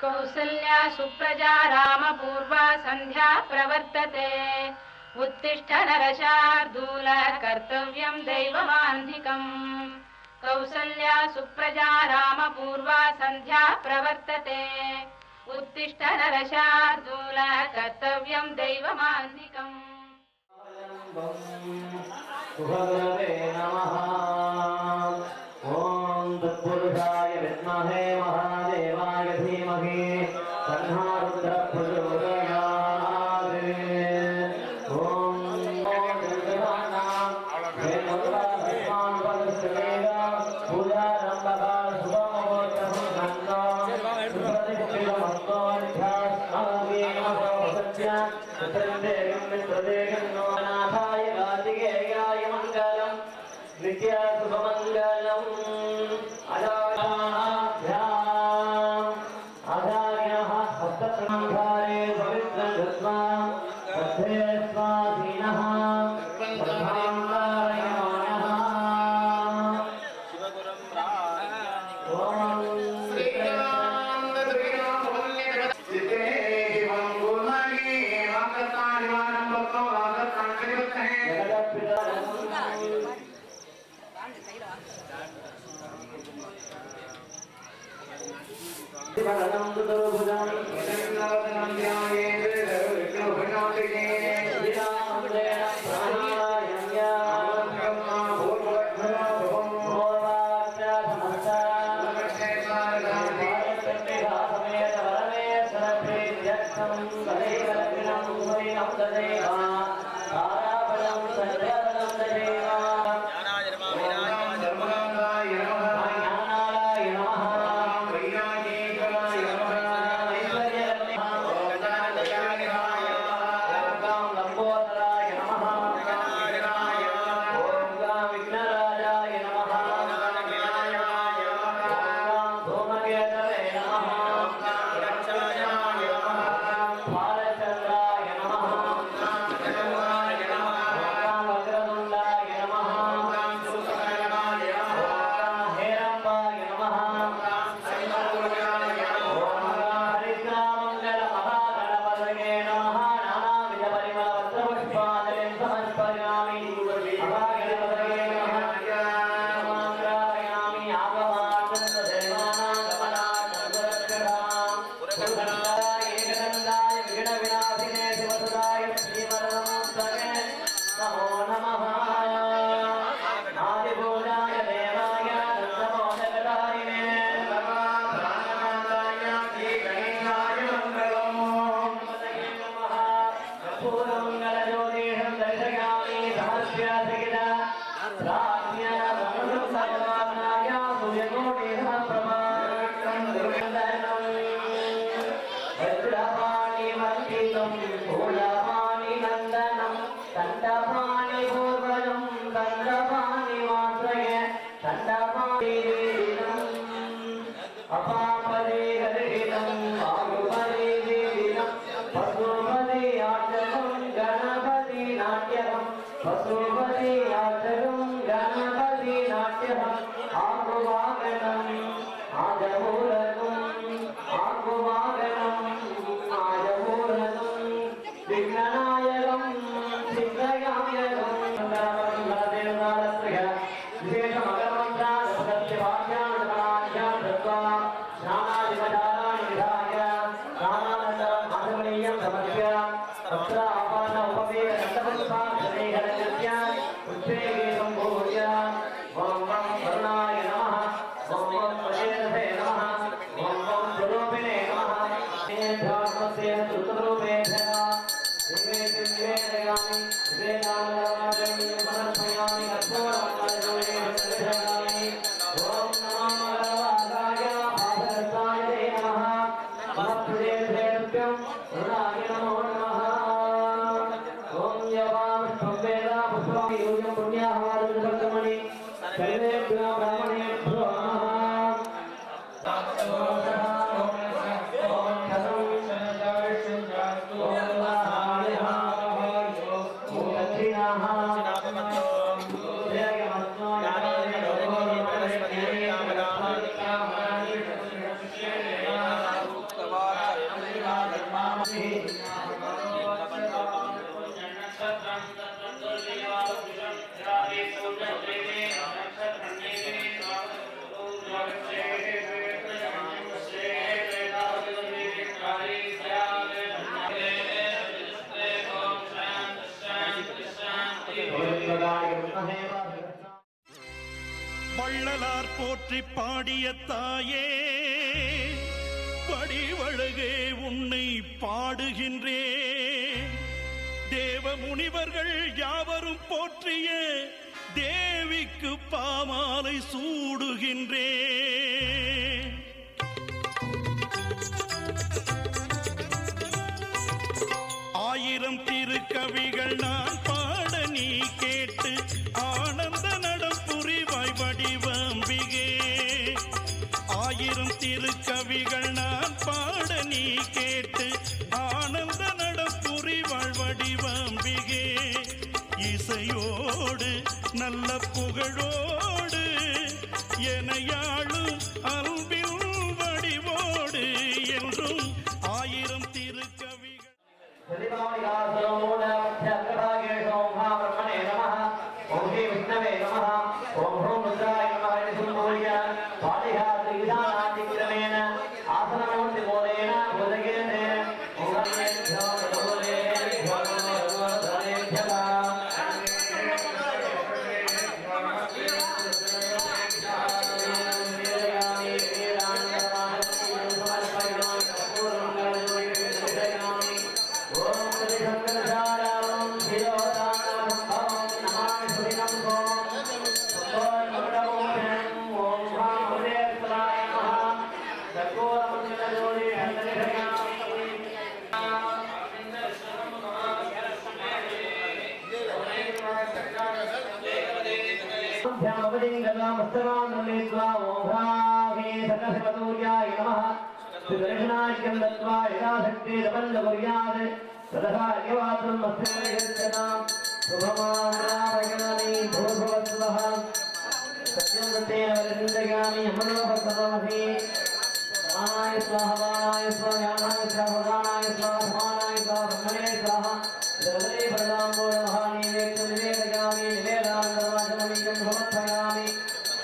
कौसल्या सुप्रजा रामपूर्वा सन्ध्या प्रवर्तते उत्तिष्ठ नरशार्दूल कर्तव्यं दैवमान्धिकम् कौसल्या सुप्रजा रामपूर्वा सन्ध्या प्रवर्तते उत्तिष्ठ नरशार्दूल कर्तव्यं दैवमान्धिकम् सुभद्रवे नमः। ओम तत्पुरुषाय विद्महे महादेवाय धीमहि तन्नो रुद्रः प्रचोदयात्। ओम नित्य शुभमंगलम आचार्यः हस्तप्रणाधारे पवित्रं कृत्वा तथे स्वाधीनः வள்ளலார் போற்றி பாடிய தாயே, படிவழகே உன்னை பாடுகின்றேன். தேவ முனிவர்கள் யாவரும் போற்றிய தேவிக்கு பாமாலை சூடுகின்றேன். ஆயிரம் திருக்கவிகள் நான் பாட நீ கேட்டு ஆனந்த நடம் புரிவாய் வடிவம்பிகே. ஆயிரம் திருக்கவிகள் நான் பாட நீ கேட்டு ஆனந்த நடம் புரிவாய் வடிவம்பிகே. இசையோடு நல்ல புகழோடு எனையாளும் அன்பில் வடிவோடு என்றும் ஆயிரம் திருக்கவிகள்.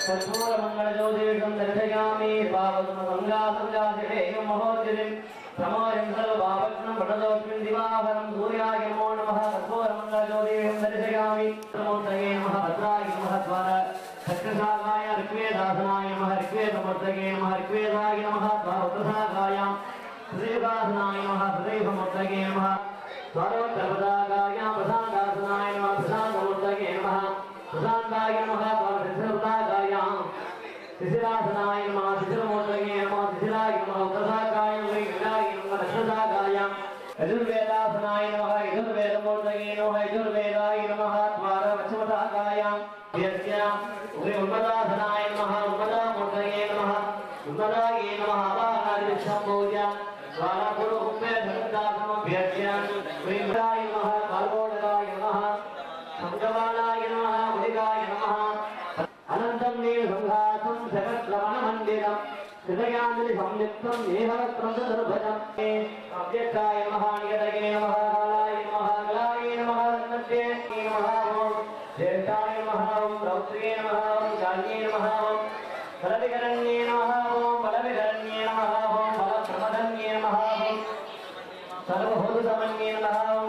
कर्पूरमङ्गलज्योतिषं दर्शयामि पावनमङ्गलासङ्गासङ्गादिवेयं महोदयं प्रमोदं सर्वभावग्नं पठदोऽस्मिन् दिवाकरं सूर्याय नमो नमः कर्पूरमङ्गलज्योतिषं दर्शयामि नमोस्तये नमः भद्राय नमः द्वार सकृशागाय ऋग्वेदासनाय नमः ऋग्वेदमूर्तये नमः ऋग्वेदाय नमः द्वारोत्तरशागायां श्रीदासनाय नमः श्रीधमूर्तये नमः द्वारोत्तरपदागायां प्रसादासनाय नमः प्रसादमूर्तये नमः प्रसादाय नमः द्वारशतागायां शिशिरासनाय नमः शिशिरमूर्तये नमः शिशिराय नमः उत्तरशागाय नमः दक्षशागायां यजुर्वेदासनाय नमः यजुर्वेदमूर्तये नमः यजुर्वेदाय नमः द्वारपश्चिमशागायां उन्मदासनाय नमः उन्मदामूर्तये नमः उन्मदाय नमः आवाहनादिक्षं पूज्य द्वारपुरुहुम्भ्यर्भ्यर्च्य श्रीमदाय नमः काल्कोडकाय नमः संगवालाय नमः मुनिकाय नमः अनन्तं नीलसंघातं जगत्लवणमन्दिरं हृदयाञ्जलि संयुक्तं नेहवस्त्रं दर्भजम् अव्यक्ताय नमः नियतये नमः कालाय नमः कलाय नमः रत्नस्य नमः ओं ज्येष्ठाय नमः ओं रौद्रे नमः ओं काल्ये नमः ओं बलविकरण्ये नमः ओं बलविकरण्ये नमः ओं बलप्रमदन्ये नमः ओं सर्वभूतसमन्ये नमः ओं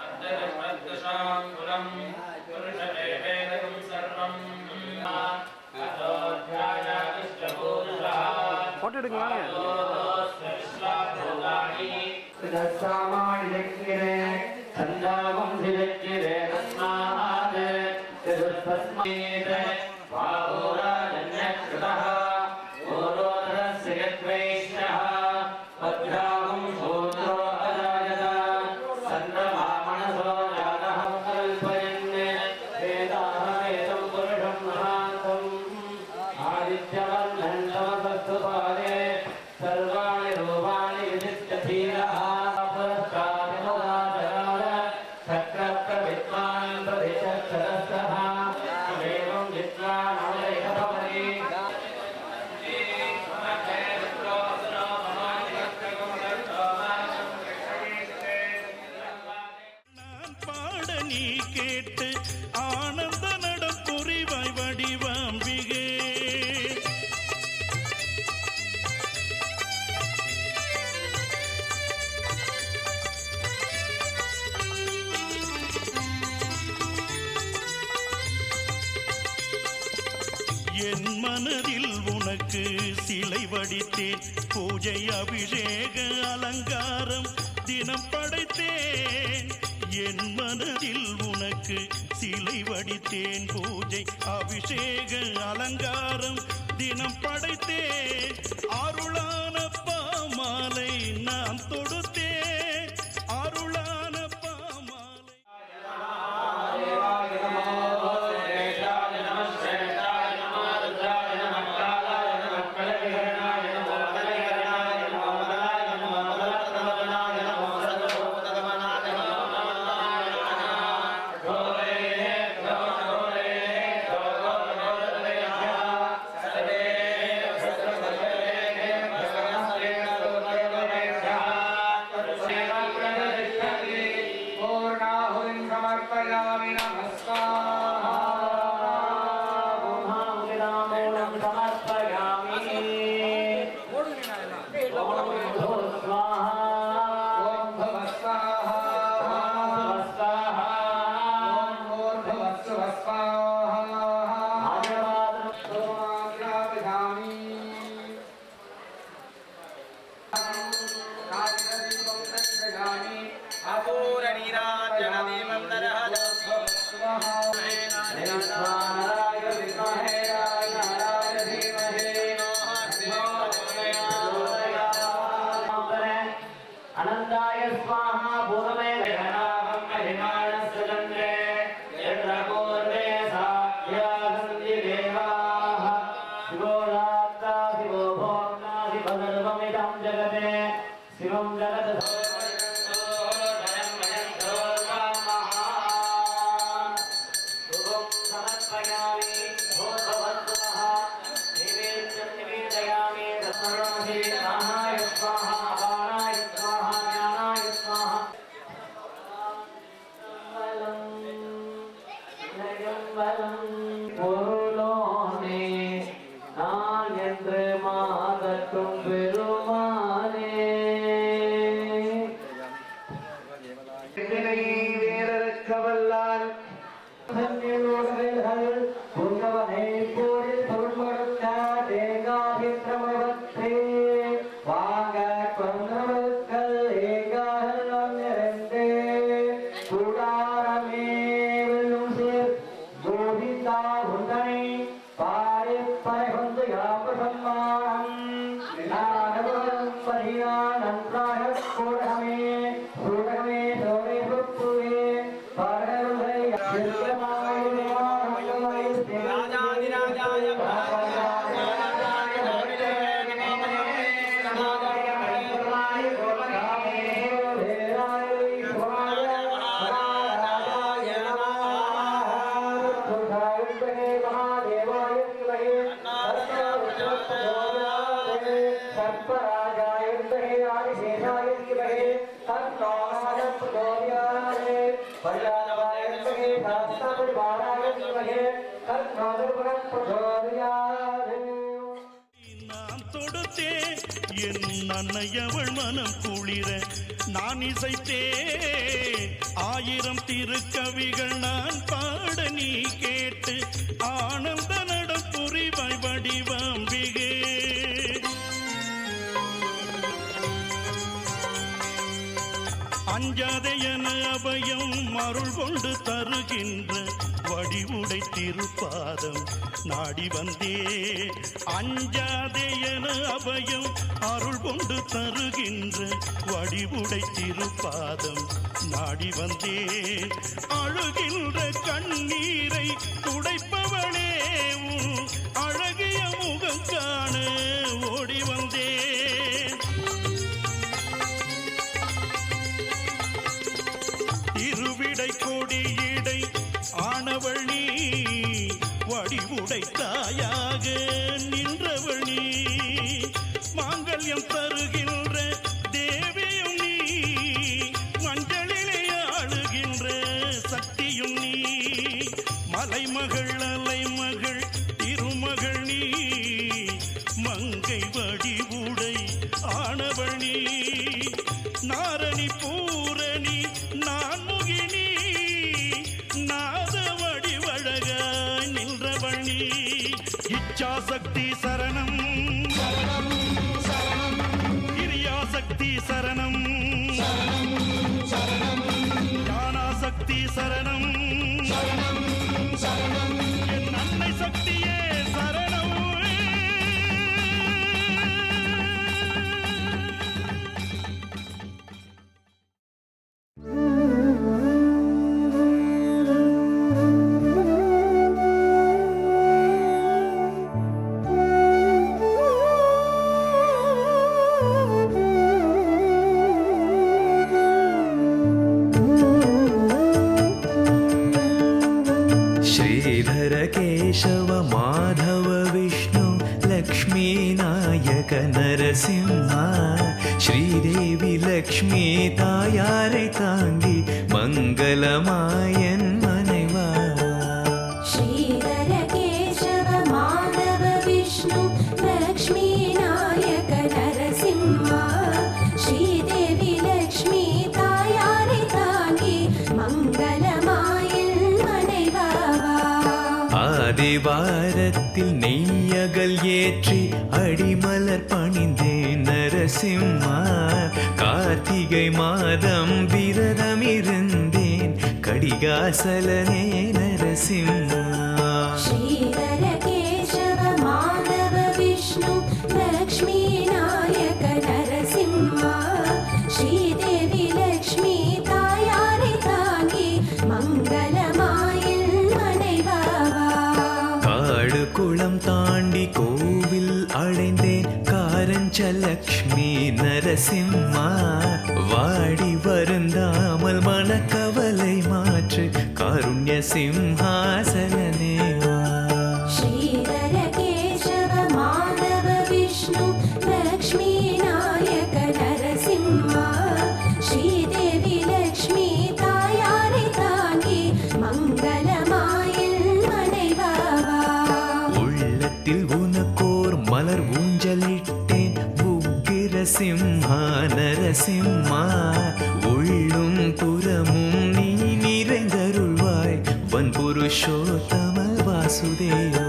अन्तर्मद्दशाङ्कुलम् पुरुषदेह போட்டு எடுங்க வாங்க. सर्वाणि रूपाणि विदित्य धीरः चक्रप्रविद्वान् प्रविचक्षरस्तः एवं विद्वान् अवैकभवति நான் பாட நீ கேட்டு ஆனந்த நடம் புரிவாய் வடிவாம்பிகே. என் மனதில் உனக்கு சிலை வடித்தேன், பூஜை அபிஷேக அலங்காரம் தினம் படைத்தேன். என் மனதில் உனக்கு சிலை வடித்தேன், பூஜை அபிஷேக அலங்காரம் தினம் படைத்தேன். அருளான பாமாலை நான் தொடுத்தேன், அருளான பாமாலை. समर्पयामि नमस्कारं समर्पयामि अनंताय स्वाहा पूर्वे गणाहं महिमानस्य चन्द्रे यत्र पूर्वे साध्या सन्ति देवाः शिवो दाता शिवो भोक्ता शिवो सर्वमिदं जगते शिवं जगत् समर्पयामि भोगवत्वः निवेद्यं निवेदयामि तत्सर्वमधिनाय स्वाहा अपानाय स्वाहा ज्ञानाय स्वाहा பொருளோனே நான் என்று மாதட்டும் பெருமானே வீரர்க்கவல்லான் புங்கவனை போரில் பொருள்படுத்த தேகாபித்திரமவற்றே வாங்க கொண்டவர்கள் ஏகாலம் நிறைந்தே கூடாரமே வெல்லும் சேர் கோவிந்தா குந்தனை பாரி பறைகொண்டு யாப்பு சம்மானம் நானவரும் பரியா நன்றாக கூடகமே கூடகமே சோரை புத்துவே பாடலுரை ராஜாதிராஜாய நான் தொடுத்தேன் என் அன்னையவள் மனம் குளிர நான் இசைத்தேன். 1000 திருக்கவிகள் நான் பாட நீ கேட்டு ஆனந்த நடம் புரிவாய் வடிவாம்பிகே. அருள் கொண்டு தருகின்ற வடிவுடை திருப்பாதம் நாடி வந்தே. அஞ்சாதே என அபயம் அருள் கொண்டு தருகின்ற வடிவுடை திருப்பாதம் நாடி வந்தே. அழுகின்ற கண்ணீரை துடைப்பவளே உன் அழகிய முகம் காண ஓடி வந்தே. திருவிடை கொடியிடை ஆனவள் நீ, வடிவுடை தாயாக நின்றவள் நீ. மாங்கல்யம் தருகின்ற தேவியும் நீ, மஞ்சளிலே ஆளுகின்ற சக்தியும் நீ. மலைமகள் அலைமகள் திருமகள் நீ, மங்கை வடிவுடை ஆனவள் நீ. நாரணி பூரணி நான்முகினி, நாத வடிவழகாய் நின்றவள் நீ. இச்சாசக்தி சரணம் கிரியாசக்தி சரணம் ஞானாசக்தி சரணம் என் அன்னை சக்தியே சரணம். श्रीधर केशव माधव विष्णु लक्ष्मी नायक नरसिंहा. श्रीदेवी लक्ष्मी तायारे तांगी मंगलमायन मनेवा. श्रीधर केशव माधव विष्णु लक्ष्मी नायक नरसिंहा. श्रीदेवी लक्ष्मी तायारे तांगी मंगलमायन मनेवा. ஆதிவாரத்தில் நெய்யகல் ஏற்றி அடிமலர் பணிந்தேன் நரசிம்மா. கார்த்திகை மாதம் விரதமிருந்தேன் கடிகாசலனே நரசிம்மா. श्रीधर केशव माधव विष्णु लक्ष्मी नायक नरसिंहा. श्रीदेवी लक्ष्मी तायारे तांगी मंगलमायन मनेवा. காடு குளம் தாண்டி கோவில் அடைந்தேன் காரஞ்சலக்ஷ்மி நரசிம்மா. வாடி வருந்தாமல் மனக்கவலை மாற்று காருண்ய சிம்ஹாசனேவா. श्रीधर केशव माधव विष्णु लक्ष्मी नायक नरसिंहा. श्रीदेवी लक्ष्मी तायारे तांगी मंगलमायन मनेवा. உள்ளத்தில் உனக்கோர் மலர் ஊஞ்சலிட்டேன் உக்கிர சிம்ஹா நரசிம்மா. உள்ளும் புறமும் நீ நிறைந்தருள்வாய் வன் புருஷோத்தம வாசுதேவா.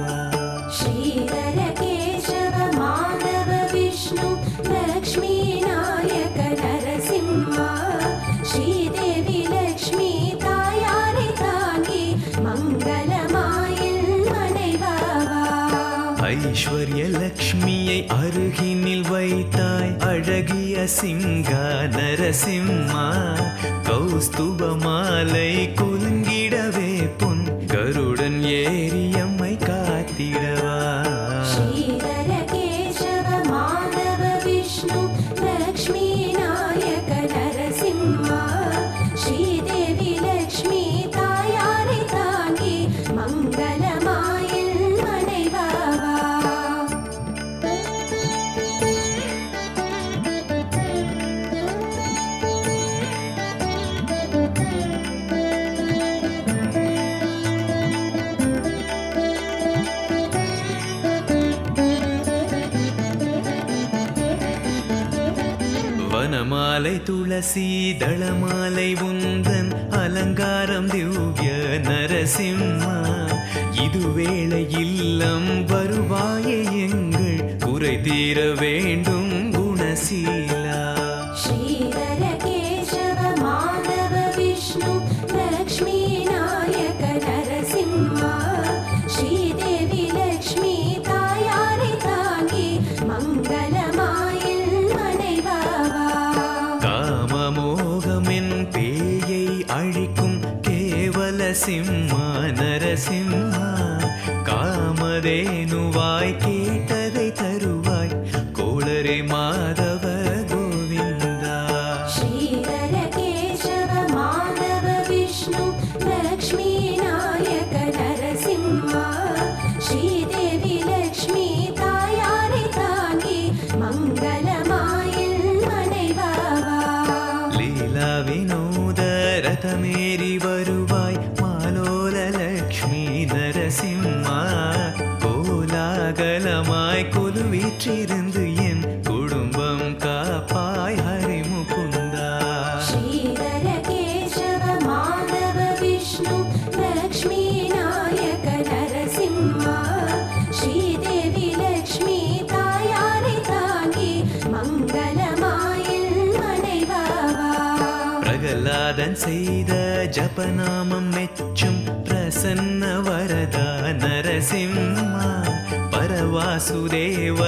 श्रीधर केशव माधव विष्णु लक्ष्मी नायक नरसिंहा. श्रीदेवी लक्ष्मी तायारे तांगी मंगलमायन मनेवा. ஐஸ்வர்ய லக்ஷ்மியை அருகினில் வைத்தாய் அழகிய சிங்கா நரசிம்மா. கௌஸ்துப மாலை குலுங்கிடவே பொன் கருடன் ஏரியம்மை காத்திடவா. श्रीधर केशव माधव विष्णु लक्ष्मी नायक नरसिंहा. श्रीदेवी लक्ष्मी तायारे तांगी मंगलमायन मनेवा. வனமாலை துளசி தளமாலை உந்தன் அலங்காரம் திவ்ய நரசிம்மா. இதுவேளை இல்லம் வருவாயே எங்கள் குறை தீர வேண்டும் குணசீலா. श्रीधर केशव माधव विष्णु लक्ष्मी நரசிம்மா நரசிம்மா காமதேனுவாய் கேட்டதை தருவாய் கோளரே மாதவ கோவிந்தா. श्रीधर केशव माधव विष्णु लक्ष्मी नायक नरसिंहा श्रीदेवी लक्ष्मी तायारे तांगी मंगलमायिल मனைவாவா. லீலா வினோத ரதமேறி வருவாய் மாலோல லக்ஷ்மி நரசிம்மா கோலாகலமாய் கொலுவீற்றிருந்து என் குடும்பம் காப்பாய் ஹரிமுகுந்தா. श्रीधर केशव माधव विष्णु लक्ष्मी नायक नरसिंहा श्रीदेवी लक्ष्मी तायारे तांगी मंगलमायिल मனைவாவா. பிரகலாதன் செய்த ஜபநாமம் மெச்சும் பிரசன்ன வரதா நரசிம்மா பரவாசுதேவ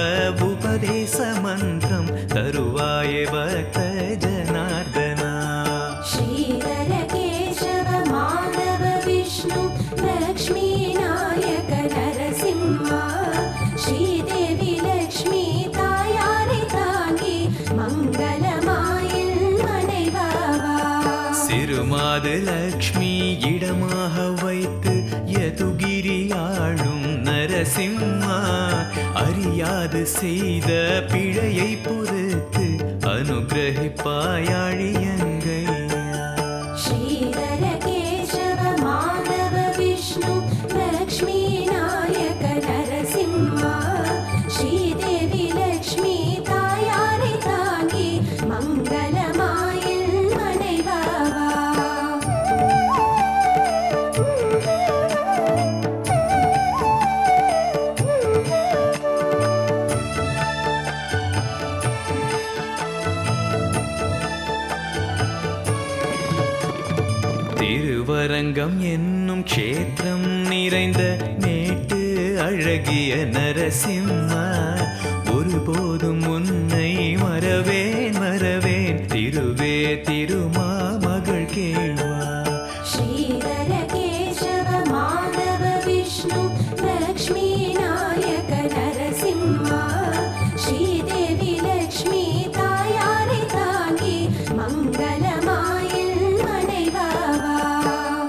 உபதேச மந்திரம் தருவாயே பக்த ஜனார்தனா. श्रीधर केशव माधव विष्णु लक्ष्मी नायक नरसिंहा श्रीदेवी लक्ष्मी तायारे तांगी मंगलमायिल मனைவாவா. சிறுமாது லக்ஷ்மி இடமாக வைத்து யதுகிரி ஆளும் நரசிம்மா அறியாது செய்த பிழையை பொறுத்து அனுகிரகிப்பாயாழியங்கையா. श्रीधर केशव माधव विष्णु लक्ष्मी नायक नरसिंहा श्रीदेवी लक्ष्मी तायारे तांगी मंगलमायिल मனைவாவா. திருவரங்கம் என்னும் க்ஷேத்திரம் நிறைந்த மேட்டு அழகிய நரசிம்மா ஒருபோதும் உன்னை மறவேன் மறவேன் திருவே திருமா மகள் கேள்வா. श्रीधर केशव माधव विष्णु लक्ष्मी नायक नरसिंहा श्रीदेवी लक्ष्मी तायारे तांगी मंगलमायिल मனைவாவா.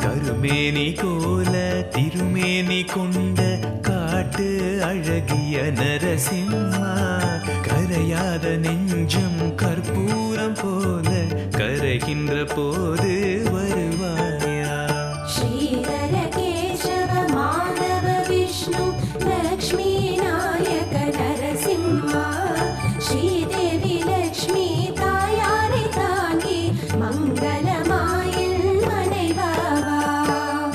கருமேனி கோல திருமேனி கொண்ட காட்டு அழகிய நரசிம்மா கரையாத நெஞ்சம் கற்பூரம் போல கரைகின்ற போது வருவாயா. श्रीधर केशव माधव विष्णु लक्ष्मी नायक नरसिंहा श्रीदेवी लक्ष्मी तायारे तांगी मंगलमायिल मனைவாவா.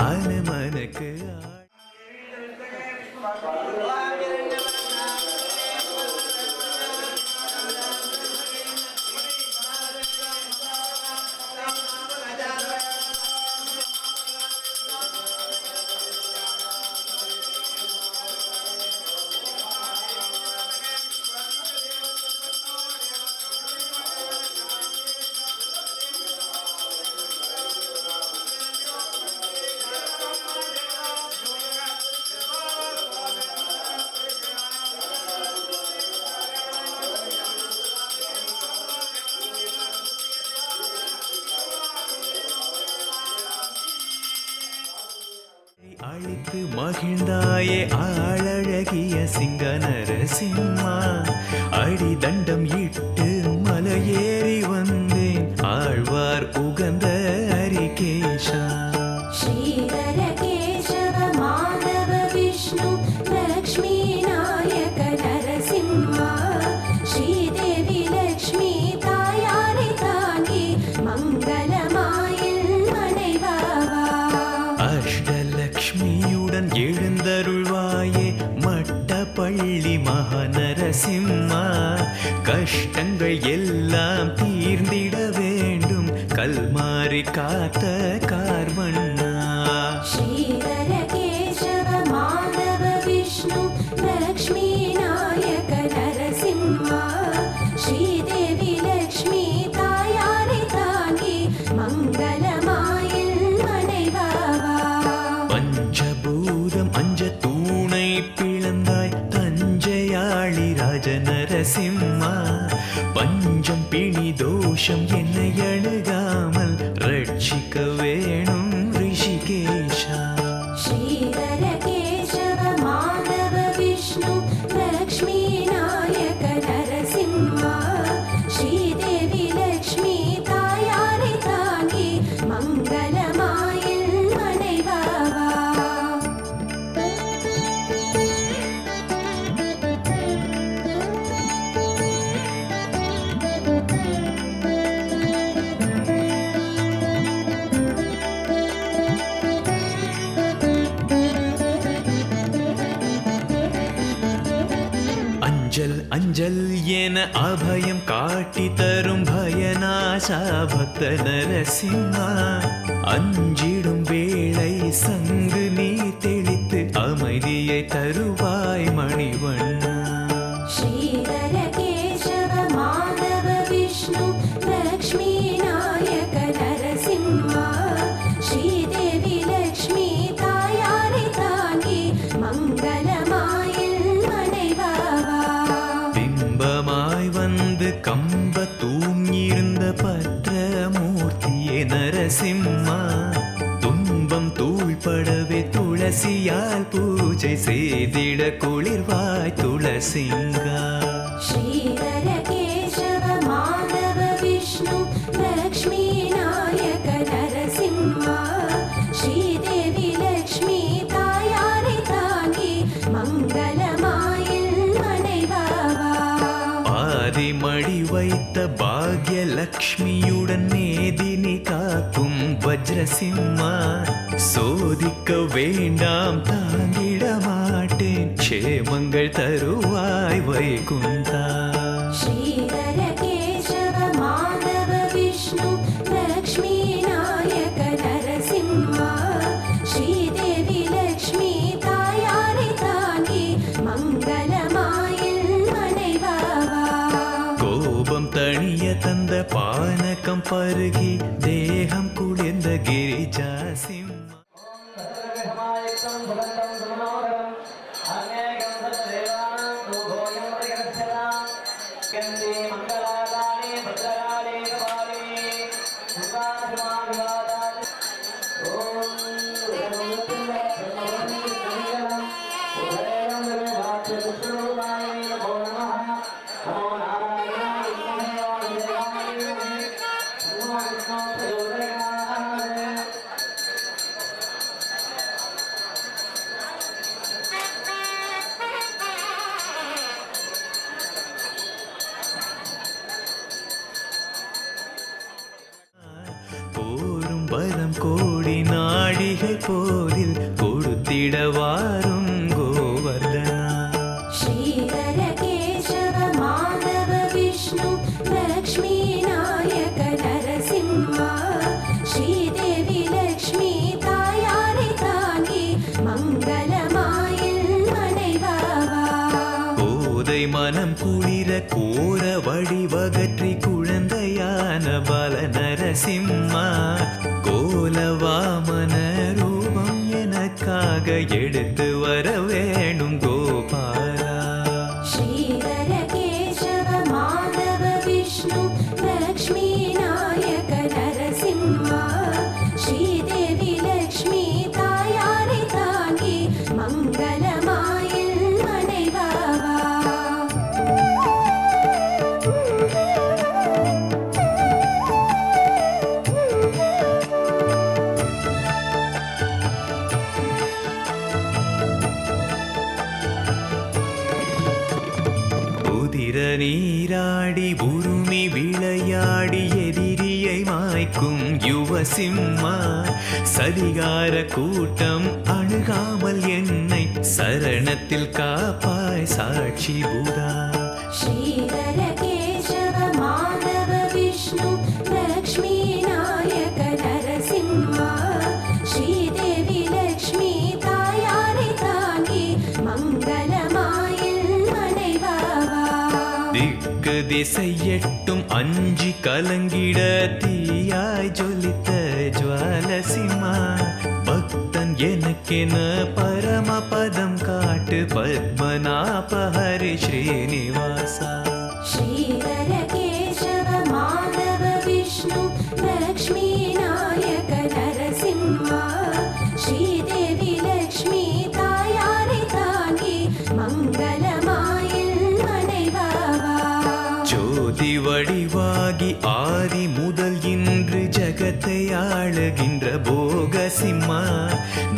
அனுமனுக்கு அழைத்து மகிழ்ந்தாயே ஆளழகிய சிங்க நரசிம்மா அடி தண்டம் இட்டு மலையேறி வந்தேன் ஆழ்வார் உகந்த ஹரிகேஷா. श्रीधर केशव माधव विष्णु लक्ष्मी नायक नरसिंहा श्रीदेवी लक्ष्मी तायारे तांगी मंगलमायिल मனைவாவா. அஷ்டலக்ஷ்மியுடன் எழுந்தருள்வாயே மட்டப்பள்ளி மகாநரசிம்மா கஷ்டங்கள் எல்லாம் தீர்ந்திட வேண்டும் கல்மாரி காத்த கார்வண்ணா. श्रीधर केशव माधव विष्णु लक्ष्मी नायक नरसिंहा श्रीदेवी लक्ष्मी तायारे तांगी मंगलमायिल मனைவாவா. பஞ்சபூதம் அஞ்ச தூணை பிளந்தாய் தஞ்சையாளி ராஜநரசிம்மா பஞ்சம் பிணி தோஷம் என்னை அணுகாமல் ரட்சிக்க வேணும் ரிஷிகேஷா श्रीधर केशव माधव विष्णु लक्ष्मी नायक नरसिंहा श्रीदेवी लक्ष्मी तायारि तांगी मंगलमायिल मणिवावा அஞ்சல் அஞ்சல் என அபயம் காட்டி தரும் பயநாசா பக்த நரசிம்மா அஞ்சிடும் வேளை சங்கு நீ தெளித்து அமைதியை தருவாய் மணிவண்ணா श्रीधर केशव माधव विष्णु लक्ष्मी नायक नरसिंहा श्रीदेवी लक्ष्मी तायारि तांगी मंगलमायिल मणिवावा பிம்பமாய் வந்து கம்ப தூங்கியிருந்த பத்ரமூர்த்தியே நரசிம்மா துன்பம் தூள்படவே துளசியால் பூஜை செய்திட குளிர்வாய் துளசிங்கா श्रीधर केशव माधव विष्णु लक्ष्मी नायक नरसिंहा श्रीदेवी लक्ष्मी तायारि तांगी मंगलमायिल मणिवावा ஆதிமடி வைத்த பாக்யலக்ஷ்மியுடன் மேதினி காக்கும் வஜ்ரசிம்மா சோதிக்க வேண்டாம் தாங்கிட மாட்டேன் க்ஷேமங்கள் தருவாய் வைகுந்தா श्रीधर केशव माधव विष्णु लक्ष्मी नायक नरसिंहा श्रीदेवी लक्ष्मी तायारि तांगी मंगलमायिल मणिवावा கோபம் தணிய தந்த பானகம் பருகி தேகம் குளிர்ந்த கிரிஜா சிம்மா போரும் வரம் கோடி நாடிகை போரில் கொடுத்திட வாரும் கோவர்தனா श्रीधर केशव माधव विष्णु लक्ष्मी नायक नरसिंहा श्रीदेवी लक्ष्मी तायारि तांगी मंगलमायिल मणिवावा போதை மனம் குளிர கோர வடிவகற்றி குழந்தையான பல நரசிம்மா கோலவாமன ரூபம் எனக்காக எடுத்து வர வேணும் கோபாலா श्रीधर केशव माधव विष्णु लक्ष्मी नायक नरसिंहा श्रीदेवी लक्ष्मी तायारि तांगी मंगलमायिल मणिवावा உதிர நீராடி உருமி விளையாடி எதிரியை மாய்க்கும் யுவசிம்மா சதிகார கூட்டம் அணுகாமல் என்னை சரணத்தில் காப்பாய் சாட்சி புதா श्रीधर केशव माधव विष्णु लक्ष्मी नायक नरसिंहा श्रीदेवी लक्ष्मी तायारि तांगी मंगलमायिल मणिवावा திக்கு திசை எட்டும் அஞ்சி கலங்கிட தீயாய் ஜொலித்த ஜுவாலசிம்மா பக்தன் எனக்கென பரமபதம் காட்டு பத்மநாப ஹரி ஸ்ரீனிவாசா. श्रीधर केशव माधव विष्णु लक्ष्मी नायक नरसिंहा श्रीदेवी लक्ष्मी तायारे तांगी मंगलमाயில் மனைவாவா. ஜோதி வடிவாகி ஆதி முதல் இன்று ஜகத்தை ஆளுகின்ற போகசிம்மா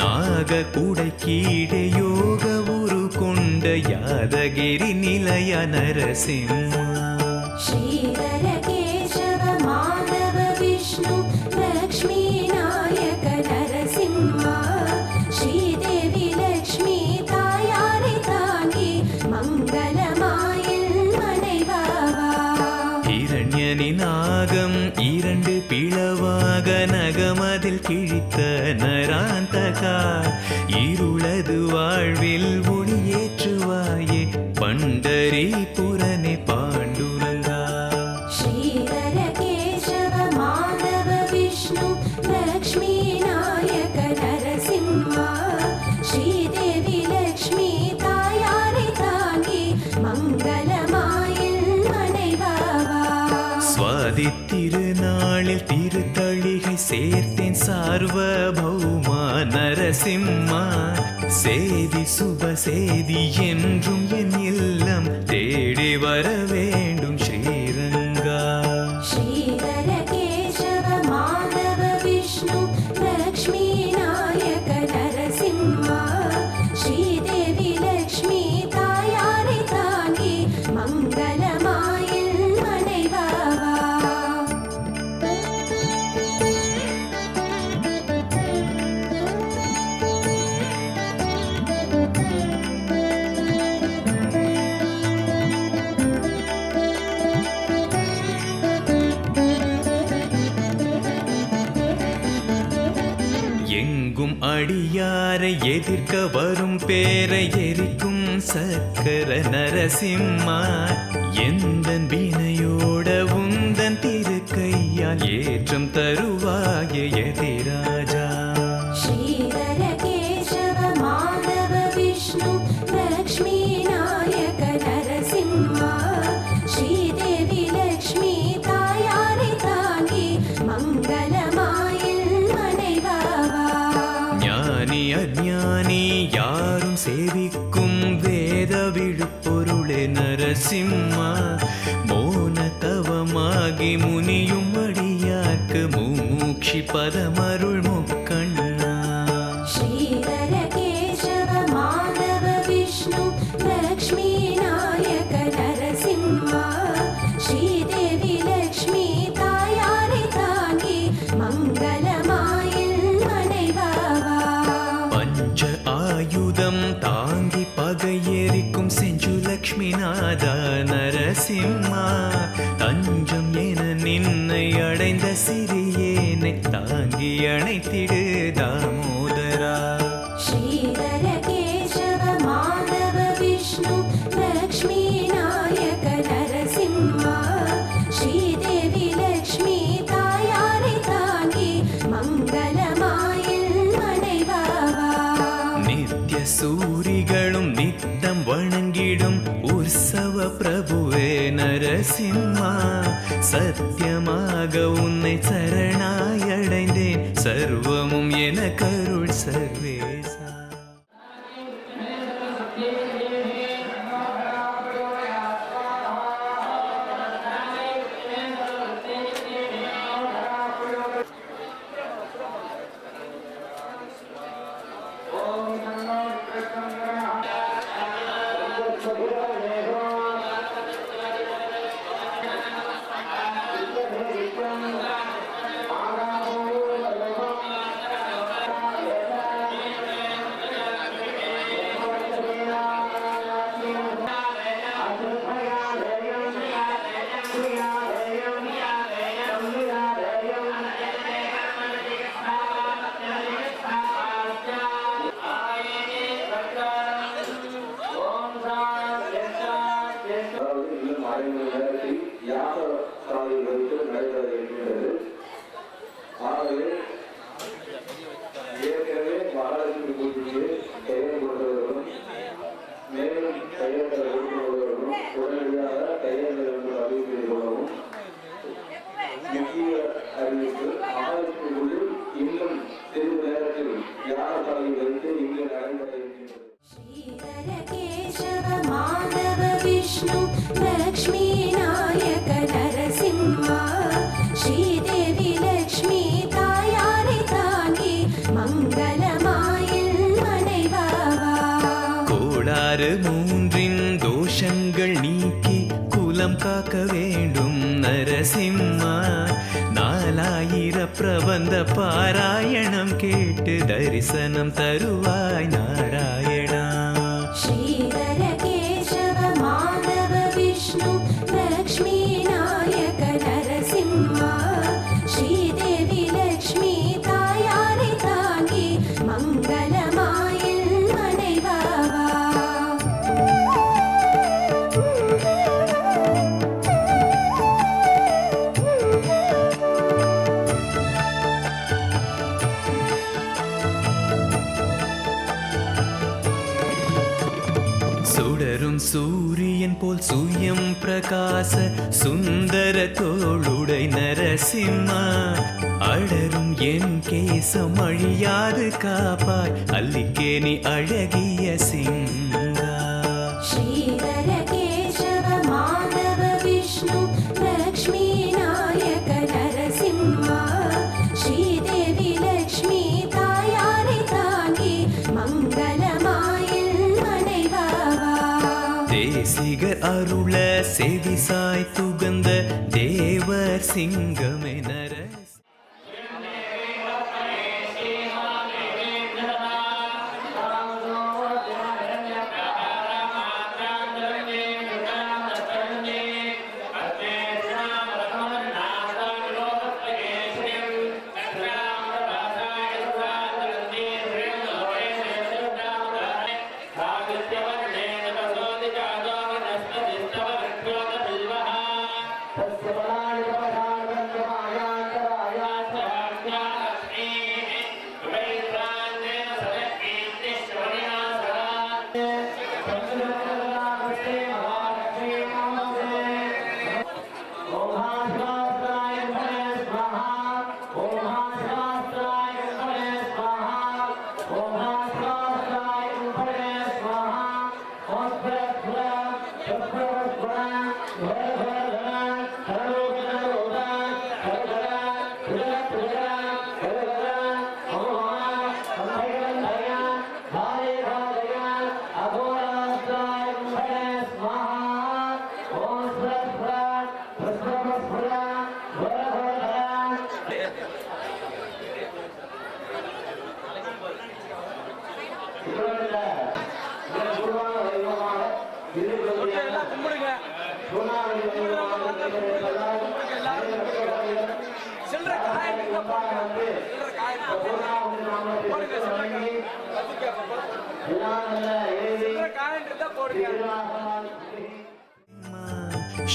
நாக குடை கீழே யோக உரு கொண்ட யாதகிரி நிலைய நரசிம்மா. श्रीधर केशव माधव विष्णु लक्ष्मी नायक नरसिंहा श्रीदेवी लक्ष्मी तायारे तांगी मंगलमाயில் மனைவாவா. இரண்யனின் நாகம் இரண்டு பிளவாக நகமதில் கிழித்த நராந்தகா இருளது வாழ்வில் ஒளியேற்றுவாயே பண்டரிபுரனே பாண்டுரங்கா. श्रीधर केशव माधव विष्णु लक्ष्मी नायक नरसिंहा श्रीदेवी लक्ष्मी तायारे तांगी मंगलमाயில் மனைவாவா. சுவாதி திருநாளில் திருத்தளிகை சேர்த்தேன் சார்வபௌமா நரசிம்மா. சேதி சுப சேதி என்றும் என் இல்லம் தேடி வர வேண்டும் ஸ்ரீரங்கா. श्रीधर केशव माधव विष्णु लक्ष्मी नायक नरसिंहा श्रीदेवी लक्ष्मी तायारे तांगी मंगलमाயில் மனைவாவா. எங்கும் அடியாரை எதிர்க்க வரும் பேரை எரிக்கும் சக்கர நரசிம்மா. எந்தன் வினையோட உந்தன் திருக்கையால் ஏற்றம் தருவாய எதிராஜா. श्रीधर केशव माधव विष्णु लक्ष्मी नायक नरसिंहा श्रीदेवी लक्ष्मी तायारे तांगी मंगलमाயில் மனைவாவா. ஞானி அஞ்ஞானி யாரும் சேவிக்கும் வேத விழுப்பொருளே நரசிம்மா. மோன தவமாகி முனியும் அடியார்க்கு முமூக்ஷி பதமருள் முக்கண்ணா. श्रीधर केशव माधव विष्णु लक्ष्मी नायक नरसिंहा श्रीदेवी लक्ष्मी तायारे तांगी मंगलमाயில் மனைவாவா. பஞ்ச ஆயுதம் தாங்கி பகையெரிக்கும் செஞ்சு லக்ஷ்மி நாதா நரசிம்மா. தஞ்சம் என நின்னை அடைந்த சிறியேனை தாங்கி அணைத்திடு தாமோதரா. श्रीधर केशव माधव विष्णु लक्ष्मी नायक नरसिंहा श्रीदेवी लक्ष्मी तायारे तांगी मंगलमाயில் மனைவாவா. நித்ய சூரிகளும் நித்தம் வணங்கிடும் உற்சவ பிரபுவே நரசிம்மா. சத்தியமாக உன்னை சரணாயடைந்தேன் சர்வமும் என கருள் சர்வேசா. ஆ श्रीधर केशव माधव विष्णु लक्ष्मीनायक नरसिंहा श्रीदेवी लक्ष्मी तायारे तांगी मङ्गलमायिल मனைவாவா கோளாறு மூன்றின் தோஷங்கள் நீக்கி குலம் காக்க வேண்டும் நரசிம்மா 4000 பிரபந்த பாராயணம் கேட்டு தரிசனம் தருவாய் நாராயணா श्रीधर केशव माधव विष्णु लक्ष्मीनायक नरसिंहा श्रीदेवी लक्ष्मी तायारे तांगी मङ्गलमायिल मனைவாவா சுடரும் சூரியன் போல் சுயம் பிரகாச சுந்தர தோளுடை நரசிம்மா அடரும் என் கேசம் அழியாது காப்பாய் அல்லிக்கேணி அழகிய சிங்கா श्रीधर केशव माधव विष्णु लक्ष्मीनायक नरसिंहा श्रीदेवी लक्ष्मी तायारे तांगी मङ्गलमायिल मனைவாவா தேசிகர் அருள செவிசாய் துகந்த தேவர் சிங்கமே நரசி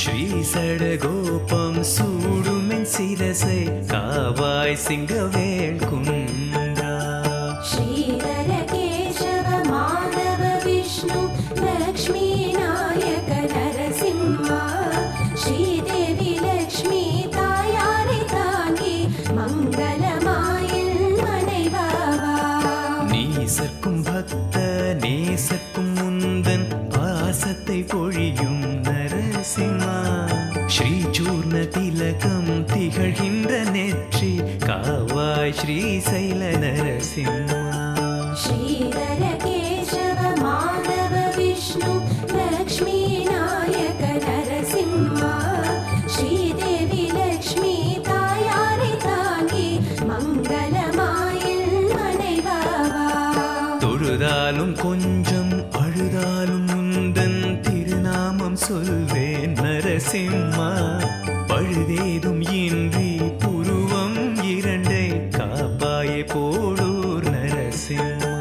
ஸ்ரீ சடகோபம் சூடுமென் சிரசை காவாய் சிங்கவேல் குன்றா श्रीधर केशव माधव विष्णु लक्ष्मीनायक नरसिंहा श्रीदेवी लक्ष्मी तायारे तांगी मङ्गलमायिल मனைவாவா நீசர்க்கும் பக்த நேசர்க்கும் முந்தன் பாசத்தை பொழியும் நரசிம்மா ஸ்ரீசூர்ண திலகம் திகழ்கின்ற நெற்றி காவாய் ஸ்ரீசைல நரசிம்மா श्रीधर केशव माधव विष्णु लक्ष्मीनायक नरसिंहा श्रीदेवी लक्ष्मी तायारे तांगी मङ्गलमायिल मனைவாவா தொழுதாலும் கொஞ்சம் அழுதாலும் முந்தன் திருநாமம் சொல்வேன் நரசிம்மா பழுதேதும் இன்றி புருவம் இரண்டை காப்பாயே போடூர் நரசிம்மா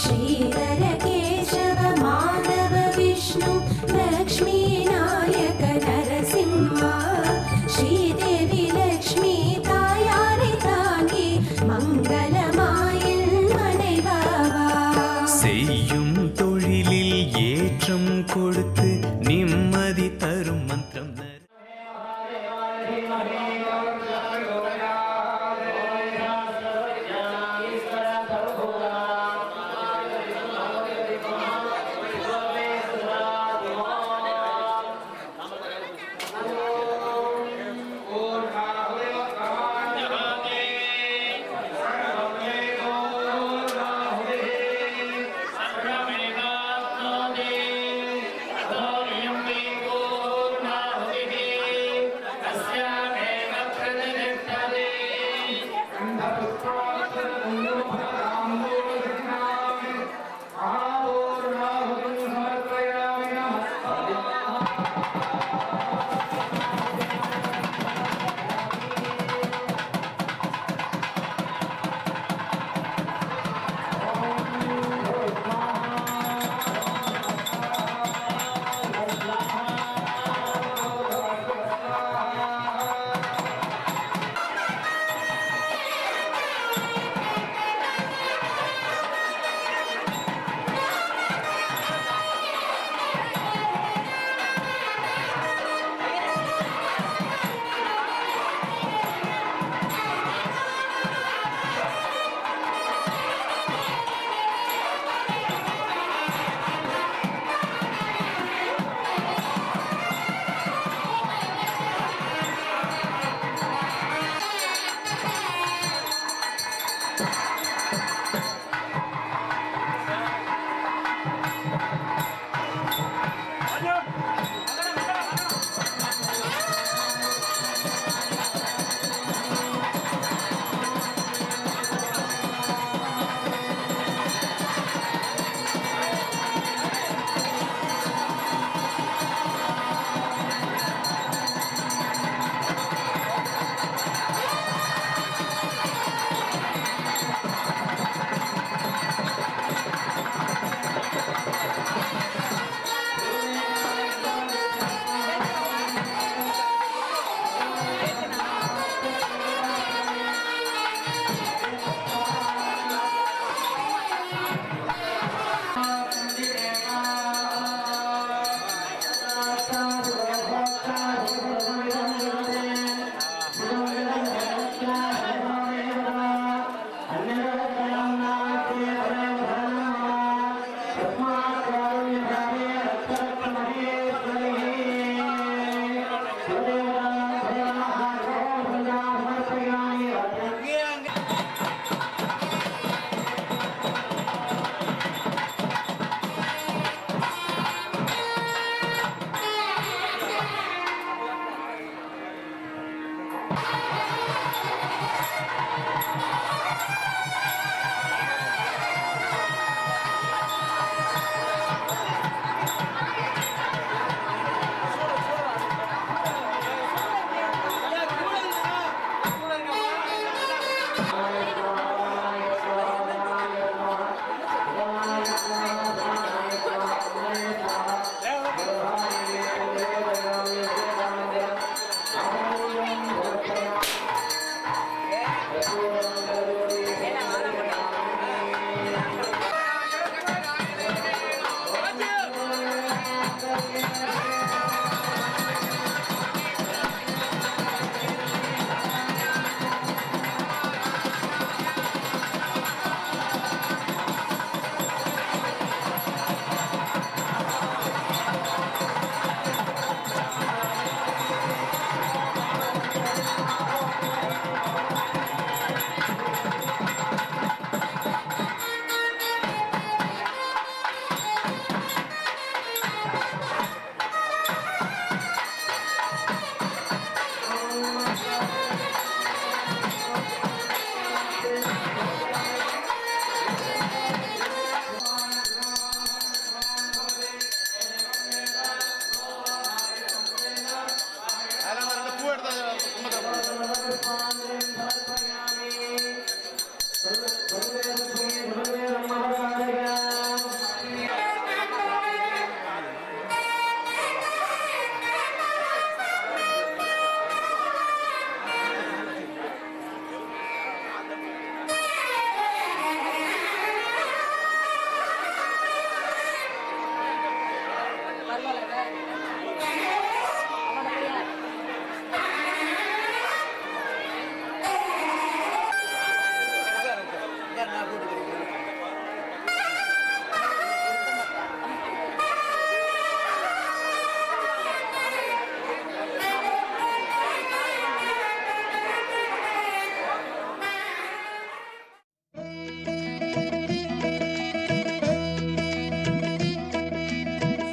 श्रीधर केशव माधव विष्णु लक्ष्मीनायक नरसिंहा श्रीदेवी लक्ष्मी तायारे तांगी मङ्गलमायिल मனைவாவா செய்யும் தொழிலில் ஏற்றம் கொடுத்து நிம்மதி தரும் மந்திரம்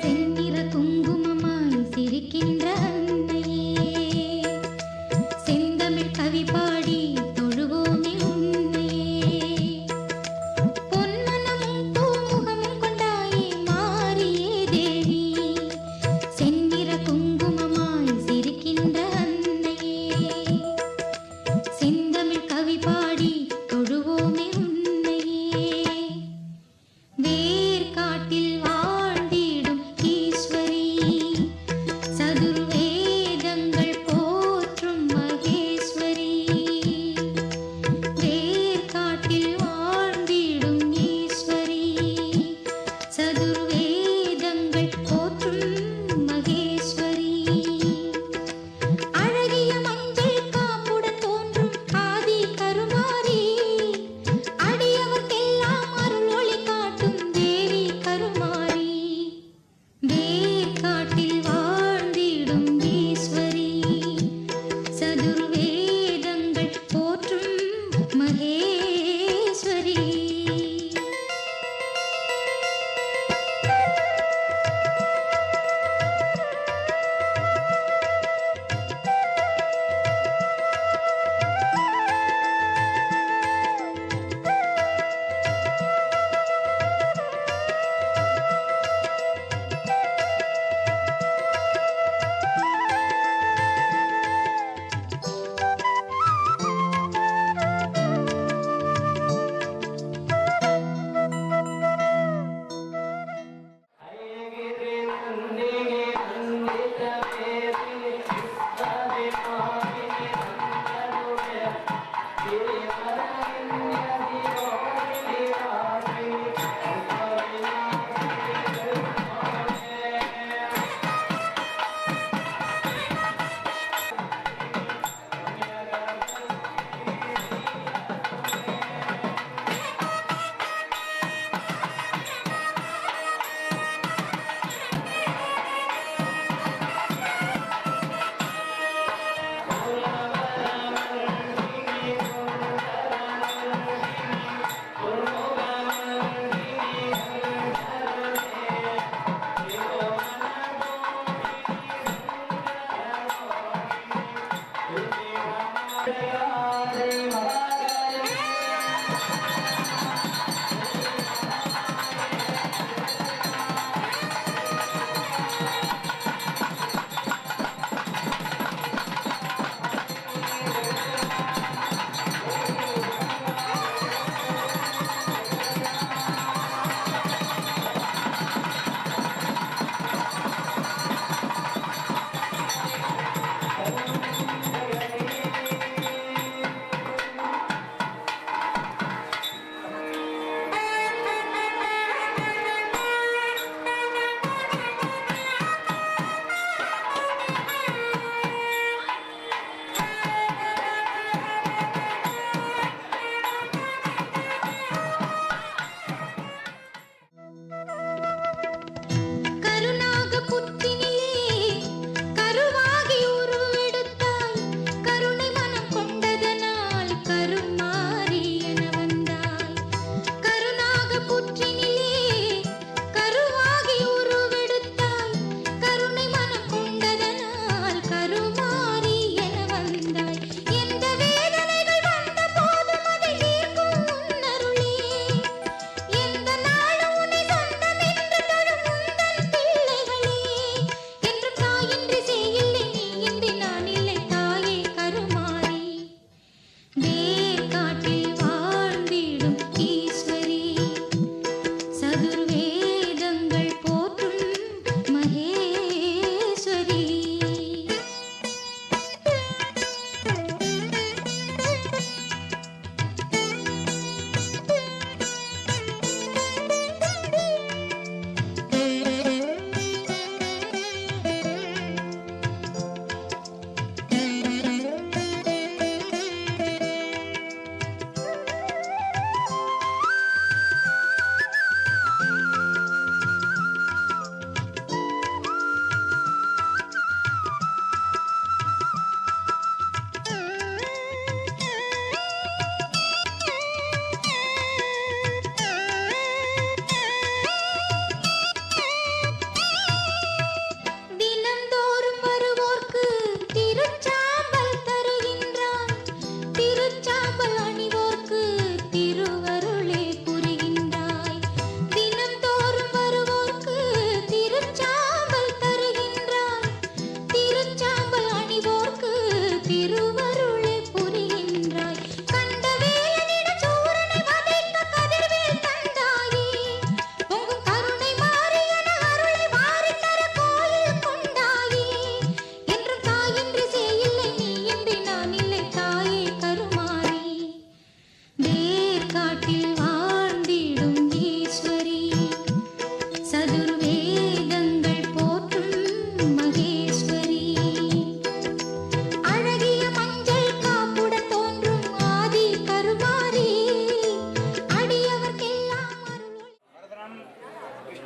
செந்நிற குங்குமமா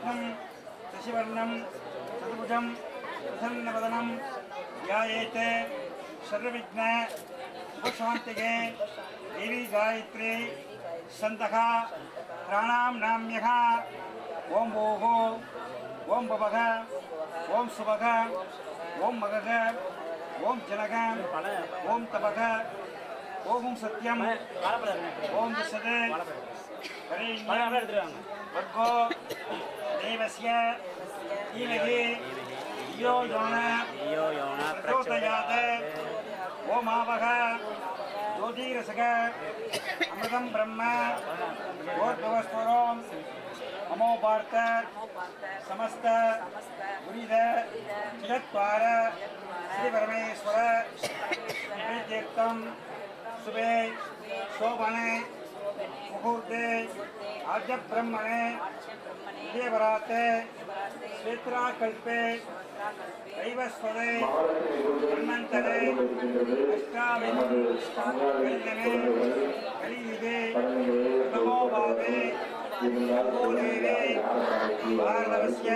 शुक्लं शशिवर्णं चतुर्भुजं प्रसन्नवदनं ध्यायेत् सर्वविघ्न उपशान्तिगे देवी गायत्री सन्तः प्राणां नाम्यः ॐ भोः ॐ भवः ॐ सुभः ॐ मगः ॐ जनः ॐ तपः ॐ सत्यं ॐ दिशते वर्गो देवस्य धीमहि धियो यो न प्रचोदयात् ॐ आवः ज्योतिरसः अमृतं ब्रह्म भूर्भुवस्वरो नमो भारत समस्त गुरिद जगत्वार श्री परमेश्वर तीर्थम शुभे शोभने मुहूर्ते आद्य ब्रह्मणे देवराते क्षेत्राकल्पे दैवस्वरे ब्रह्मन्तरे अष्टाविंशतितमे कलियुगे प्रथमो भागे देवे भारतस्य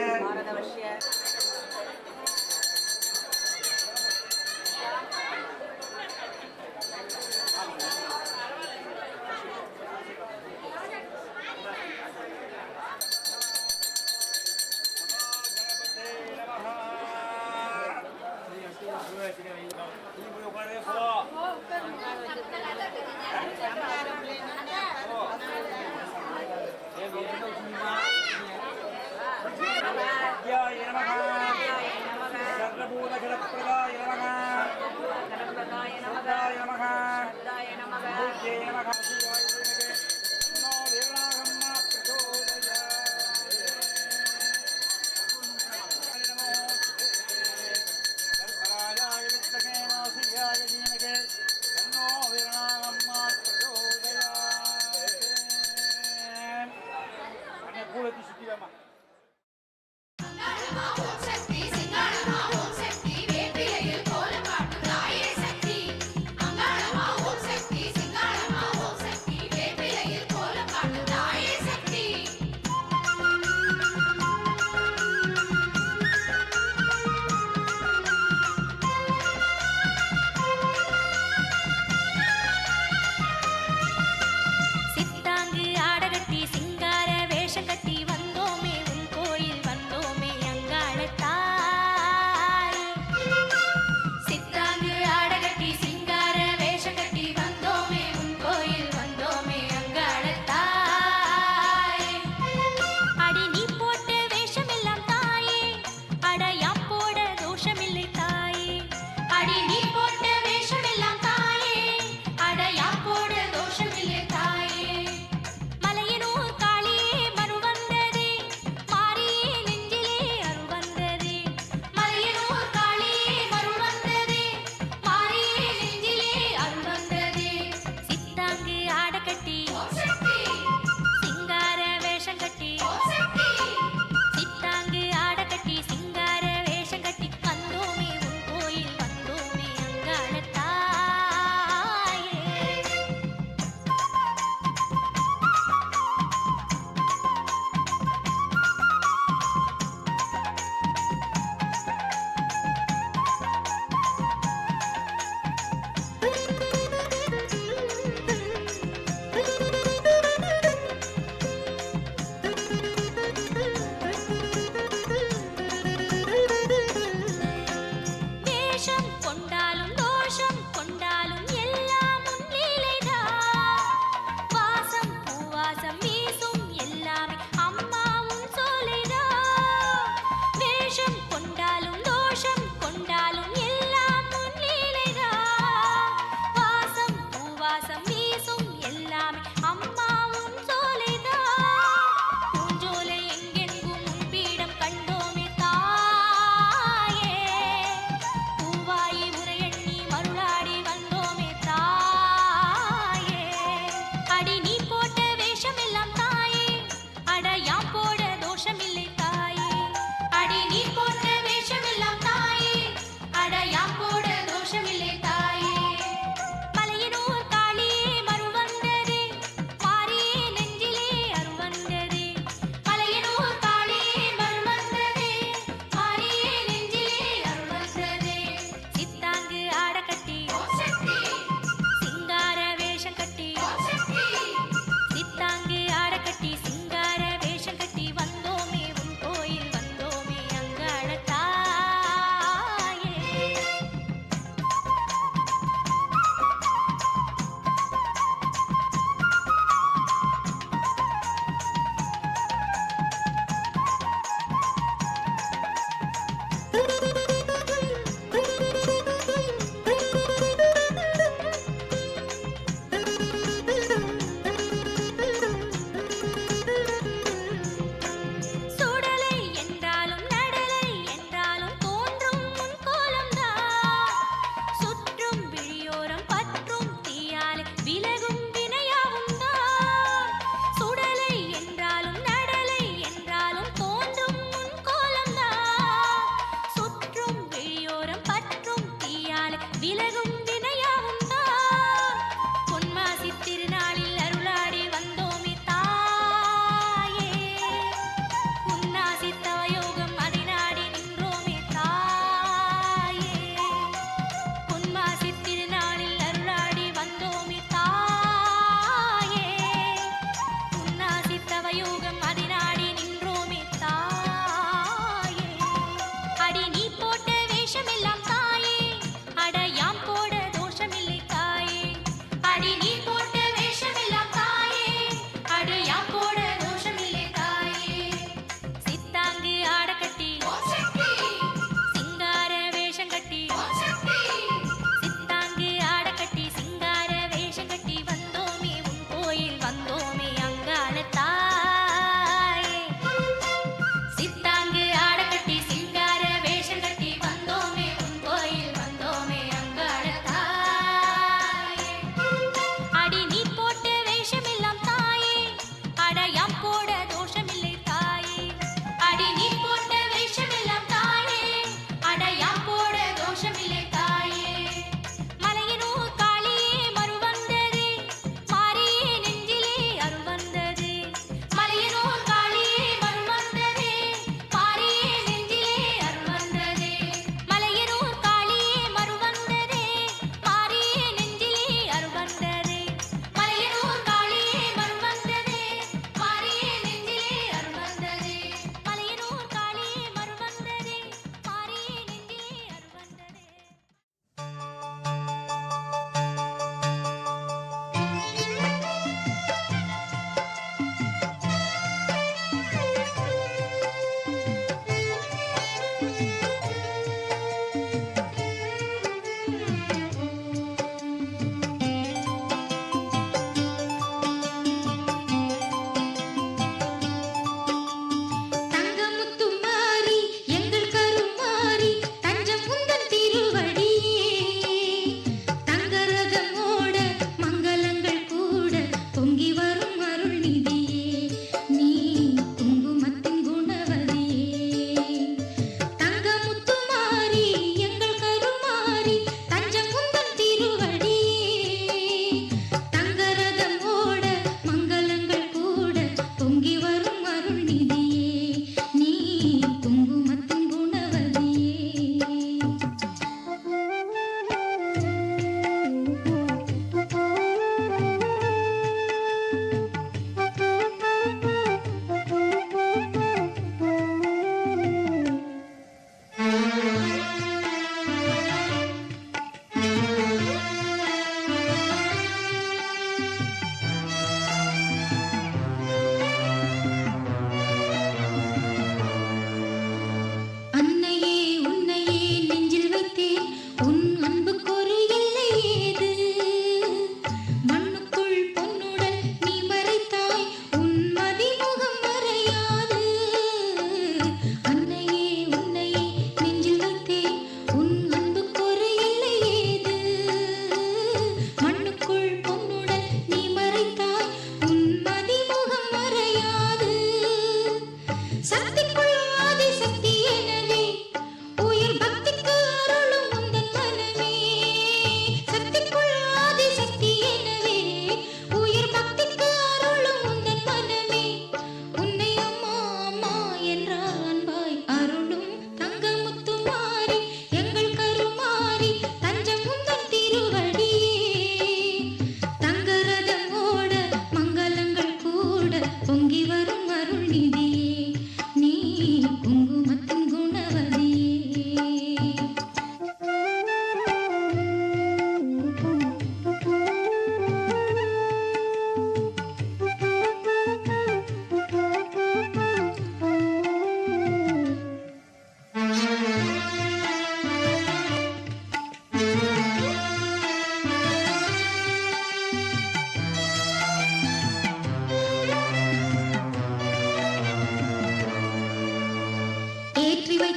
கட்டி வந்தோமே உன் கோயில் வந்தோமே அங்காளத்தா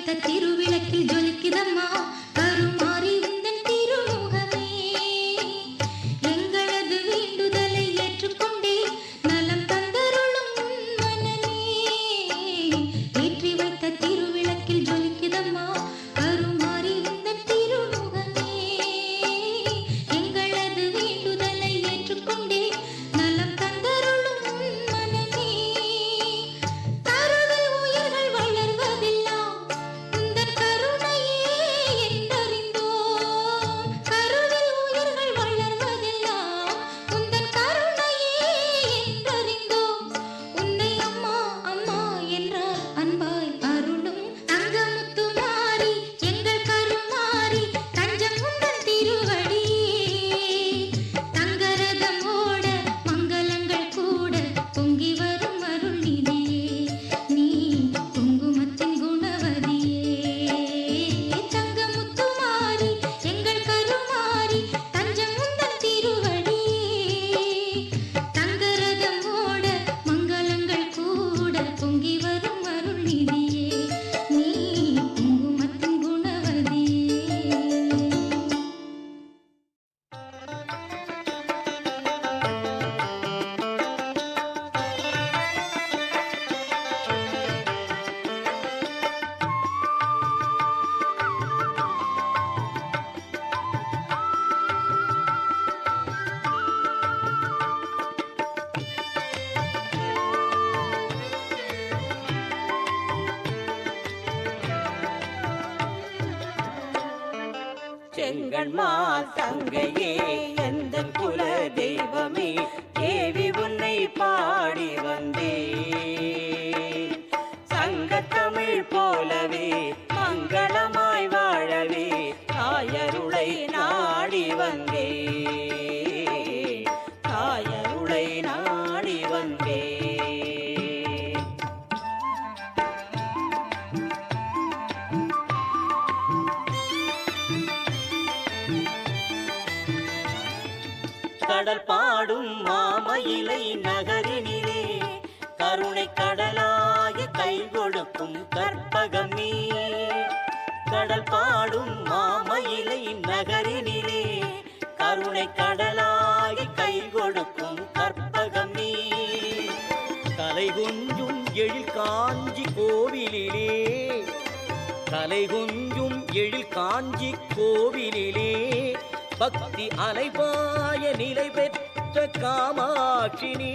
வைத்த திருவிளக்கில் ஜொலிக்குதம்மா கருமாறி உந்தன் திருமுகமே. எங்களது வேண்டுதலை ஏற்றுக்கொண்டே நலம் தந்தருளும் மனமே. ஏற்றி வைத்த திருவிளக்கில் ஜொலிக்குதம்மா கருமாறி உந்தன் திருமுகமே. எங்களது வேண்டுதலை ஏற்றுக்கொண்டே நலம் தந்தருளும் மனமே. கருவில் உயிர்கள் வளர்வதெல்லாம் உந்தன் கருணையே என்றறிந்தோம். கருவில் உயிர்கள் வளர்வதெல்லாம் உந்தன் கருணையே என்றறிந்தோம். உன்னை அம்மா அம்மா என்றால் அன்பாய் அருளும் தங்கமுத்து மாறி எங்கள் கருமாறி தஞ்சம் உந்தன் திருவடியே. தங்கரதம் ஓட மங்களங்கள் கூட பொங்கி வரும் அருள் நிதியே. நீ குங்குமத்தின் குணவதியே. தங்கமுத்து மாறி எங்கள் கருமாறி தஞ்சம் உந்தன் திருவடியே. தங்கரதம் ஓட மங்களங்கள் கூட பொங்கி வரும் அருள் நிதியே. நீ குங்குமத்தின் குணவதியே. செங்கண்மால் தங்கையே எந்தன் குல தெய்வமே தேவி உன்னை பாடி வந்தேன். சங்கத்தமிழ் போலவே மங்களமாய் வாழவே தாயருளை நாடி வந்தேன். தாயருளை நாடி வந்தேன். கடல் பாடும் மாமயிலை நகரினிலே கருணை கடலாய கை கொடுக்கும் கற்பகம் நீ. கடல் பாடும் மாமயிலை நகரினிலே கருணை கடலாய கை கொடுக்கும் கற்பகம் நீ. கலை கொஞ்சும் எழில் காஞ்சி கோவிலிலே கலை கொஞ்சும் எழில் காஞ்சி கோவிலிலே பக்தி அலைபாய நிலை பெற்ற காமாட்சினி.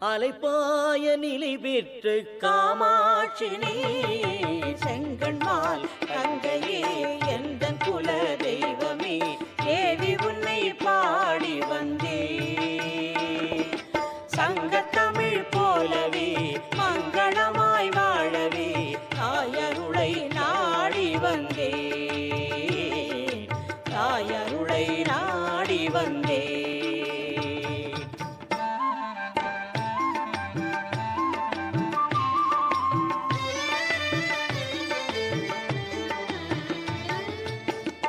அலைபாய நிலை பெற்ற காமாட்சினி. செங்கண்மால் தங்கையே எந்தன் குல தெய்வமே தேவி உன்னை பாடி வந்தேன். சங்கத்தமிழ் போலவே மங்களமாய் வாழவே தாயருளை நாடி வந்தேன். தாயருளை நாடி வந்தேன்.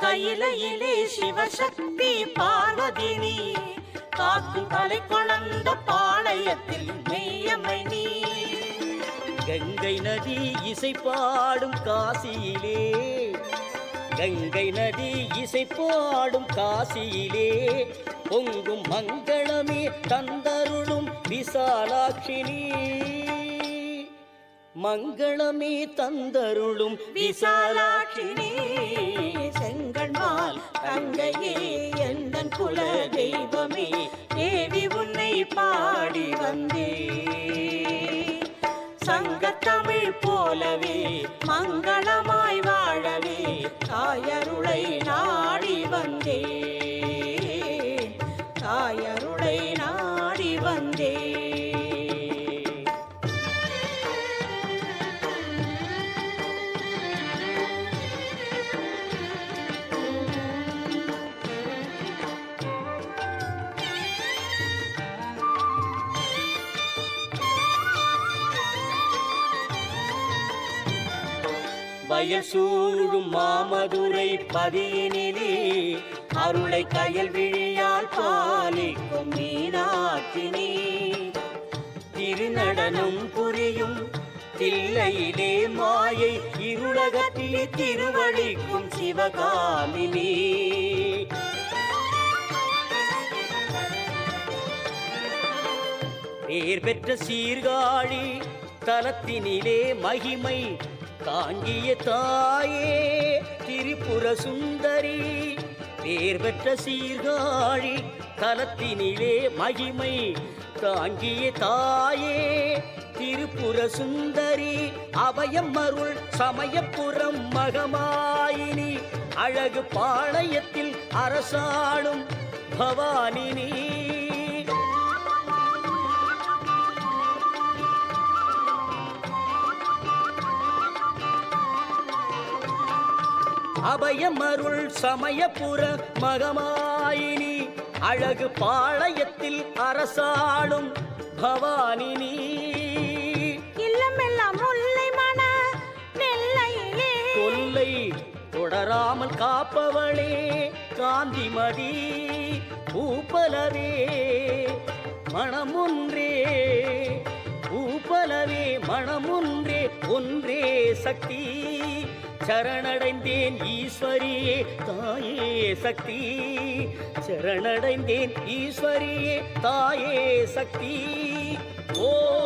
கையிலையிலே சிவசக்தி பார்வதினி காக்கும் கலை கொணர்ந்த பாளையத்தில் மெய்யம்மை நீ. கங்கை நதி இசை பாடும் காசியிலே கங்கை நதி இசை பாடும் காசியிலே பொங்கும் மங்களமே தந்தருளும் விசாலாட்சினி. மங்களமே தந்தருளும் விசாலாட்சினி. செங்கண்மால் தங்கையே எந்தன் குல தெய்வமே தேவி உன்னை பாடி வந்தேன். சங்கத்தமிழ் போலவே மங்களமாய் வாழவே தாயருளை நாடி வந்தேன். தாயருளை நாடி வந்தேன். வயல் சூழும் மாமதுரை பதியினிலே அருளை கயல் விழியால் பாலிக்கும் மீனாட்சினி. திருநடனம் புரியும் தில்லையிலே மாயை இருளகத்தி திருவழிக்கும் சிவகாமினி. பேர் பெற்ற சீர்காழி தலத்தினிலே மகிமை தாங்கிய தாயே திரிபுர சுந்தரி. பேர் பெற்ற சீர்காழி தலத்தினிலே மகிமை தாங்கிய தாயே திரிபுர சுந்தரி. அபயம் அருள் சமயபுரம் மகமாயினி. அழகு பாளையத்தில் அரசாளும் பவானினி. அபயமருள் சமயபுர மகமாயினி. அழகு பாளையத்தில் அரசாளும் பவானினி. இல்லமெல்லாம் முல்லை மன நெல்லையிலே கொல்லை தொடராமல் காப்பவளே காந்திமதி. பூப்பலவே மணமொன்றே பூப்பலவே மணமொன்றே ஒன்றே சக்தி. சரணடைந்தேன் ஈஸ்வரியே தாயே சக்தி. சரணடைந்தேன் ஈஸ்வரியே தாயே சக்தி. ஓ